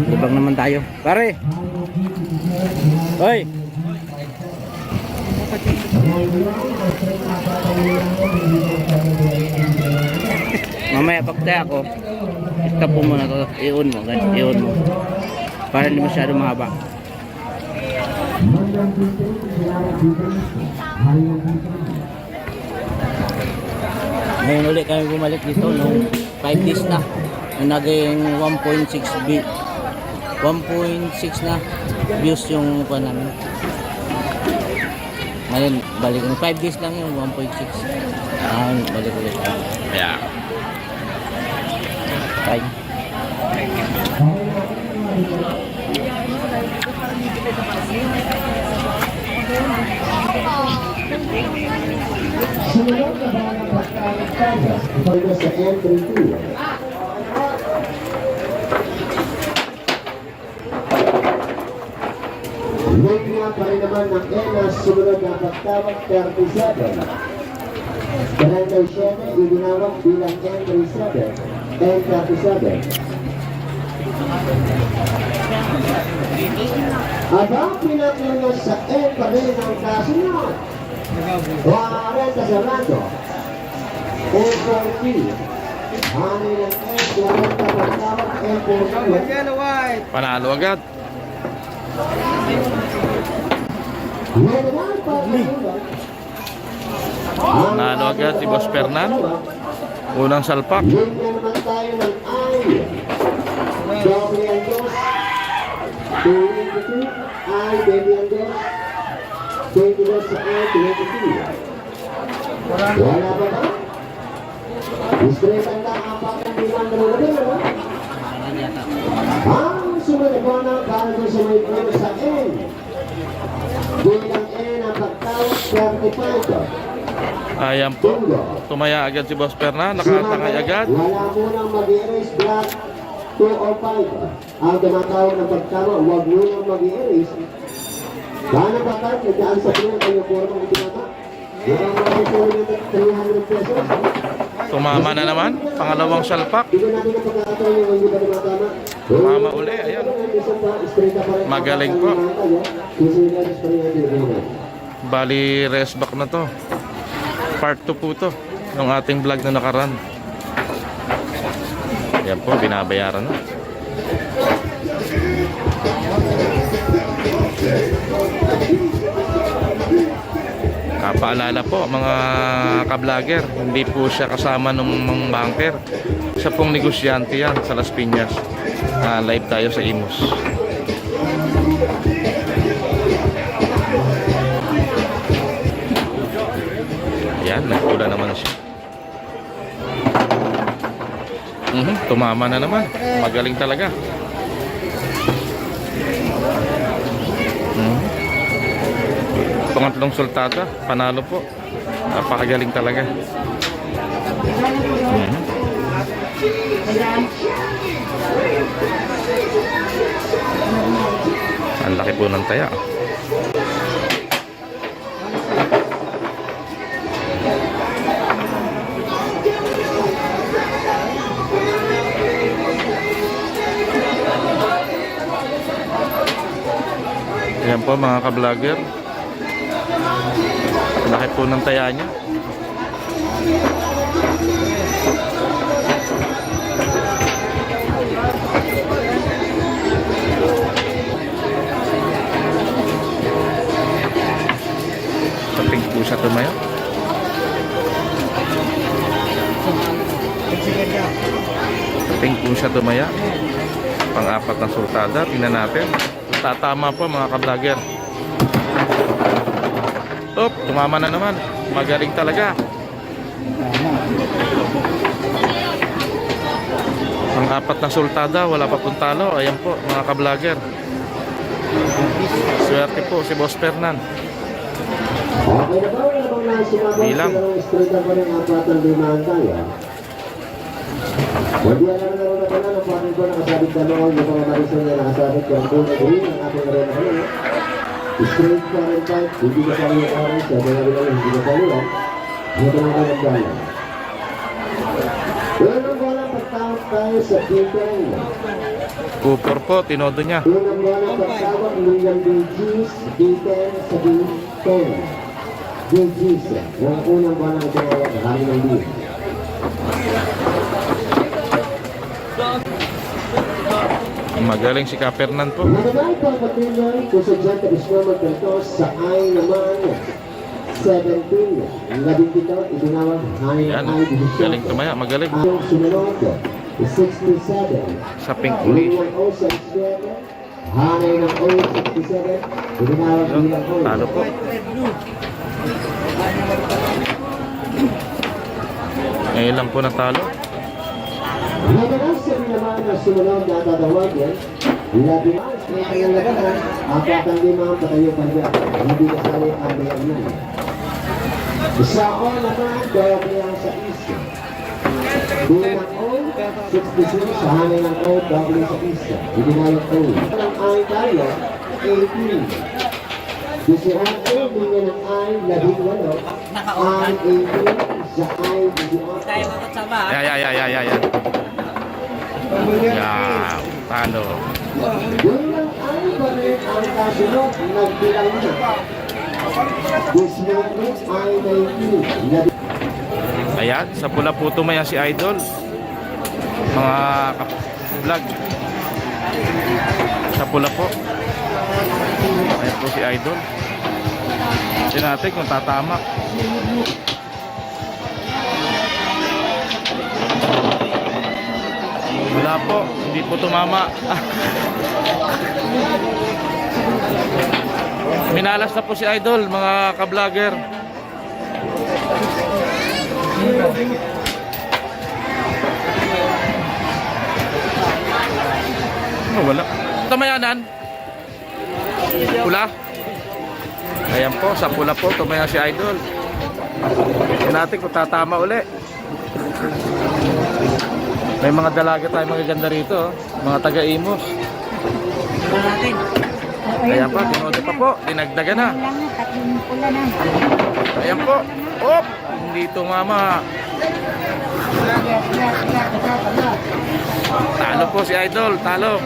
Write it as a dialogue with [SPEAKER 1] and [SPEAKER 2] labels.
[SPEAKER 1] Libang naman tayo. Pare! Hoy! Mamaya pagtaya ko, stop mo muna to. I-on mo. I-on mo. Para hindi masyado mahaba. Ngayon ulit kami bumalik dito nung 5 days na. Naging 1.6 na views yung pa namin. Ngayon balik 5 days lang yung 1.6. Balik ulit. Yeah. Time.
[SPEAKER 2] Sumunod na ba ang pagkakatawa ito sa M32? Huwag nga pa rin naman ng ENAS sumunod na pagtawag 37. 37 ibinawag bilang M37 and 37. Abang pinatuloy sa M pa rin ang kasunod. Warren Casarado M40 Hani ng M40 pagtawag M40.
[SPEAKER 1] Panalo agad. Panalo agad si Boss Fernan. Unang salpak.
[SPEAKER 2] Bigyan naman tayo ng I. Doble ang dos. 22 I, baby ang dos. 22 sa I, 22. Wala ba ba? Straight ang apat ang limang dalawin, ano? Ang sumunod po na para doon sa may preno sa N. Bilang N ang pagtawag 35.
[SPEAKER 1] Ayan po. Tumaya agad si Boss Fernan. Nakatangay agad.
[SPEAKER 2] Wala munang mag-erase black 2 or 5. Ang tumatawag ng pagtama, huwag munang mag-erase. Paano ba tayo? Nagdaan sa pinang kayo po ng itinata? Yung mga pulong ng 300 pesos.
[SPEAKER 1] Tumama na naman. Pangalawang salpak.
[SPEAKER 2] Hindi natin ang pagkakataon yung hindi ba tumatama?
[SPEAKER 1] Tumama uli. Ayan. Magaling po. Bali, rest back na to. Part 2 po to ng ating vlog na nakaraan. Yan po, binabayaran na. Paalala po mga ka-vlogger, hindi po siya kasama ng mga banker. Siya pong negosyante yan sa Las Piñas. Live tayo sa Imus. Yan, nagpula naman siya. Tumama na naman. Magaling talaga. Pangatlong sultada, panalo po. Napakagaling talaga. Ang laki po ng taya. Ayan po mga ka-vlogger. Laki po ng taya niya. Saping po siya tumaya. Saping po siya tumaya. Pang-apat na sultada. Tingnan natin. Tatama po mga ka-vlogger. Op, tumama na naman. Magaling talaga. Ang apat na sultada, wala pa pong talo. Ayan po mga ka-vlogger. Swerte po si Boss Fernan. Bilang.
[SPEAKER 2] Hindi alam na rin naman ang panin ko nakasabit ka noon yung mga marisol na nakasabit yung buong gawin ang ating rin ako. Straight pa rin tayo, hindi ka sali yung orange, sabi nga rin hindi ka sali yan. Ito lang ka nagdala. Pero nung wala pagtawag tayo sa Peter,
[SPEAKER 1] Cooper po, tinodo niya.
[SPEAKER 2] Unang buwan ng pagtawag, William BGs, D10 sa D10. BGs, yung unang buwan ng pagtawag, hali ng D.
[SPEAKER 1] Magaling si Kapernan po.
[SPEAKER 2] Nagabay po ang patuloy kung sa John Tabismo magkantos sa ay naman 17. Labing dito, itinawag high
[SPEAKER 1] Yan,
[SPEAKER 2] high division.
[SPEAKER 1] galing tumaya, magaling.
[SPEAKER 2] Ang sumunod, 67.
[SPEAKER 1] Sa pink police.
[SPEAKER 2] William O. 67. Hanay ng O. 67. Itinawag
[SPEAKER 1] Yun,
[SPEAKER 2] bilang O.
[SPEAKER 1] talo po. Ngayon lang po natalo.
[SPEAKER 2] Nagalas sa naman na sumunod na tatawagin, labi mas may kanyang labanan, apat ang limang patayo pagka, hindi kasali ang bayan yan. Sa O naman, doble sa isa. Bilang O, 66, sa hangin ng O, doble sa isa. Ibinayot O. Ang I tayo, 18. Disihan O, binyan ng I, 18. I, 18, sa I, 18.
[SPEAKER 1] Yan. Yan, talo.
[SPEAKER 2] Yun lang ay pa rin ang kasunod, nagbilang na. Dismay ay 19.
[SPEAKER 1] Ayan, sa pula po tumaya si Idol. Mga vlog. Sa pula po. Ayan po si Idol. Tignan natin kung tatama. Wala po, hindi po tumama. Minalas na po si Idol, mga ka-vlogger. Oh, wala. Tumayanan. Pula. Ayan po, sa pula po, tumaya si Idol. Tignan natin kung tatama uli. May mga dalaga tayo magaganda rito, oh. Mga taga-Imos. Ayan pa, tinodo pa po, dinagdagan na. Ayan po. Oh, hindi tumama. Talo po si Idol, talo.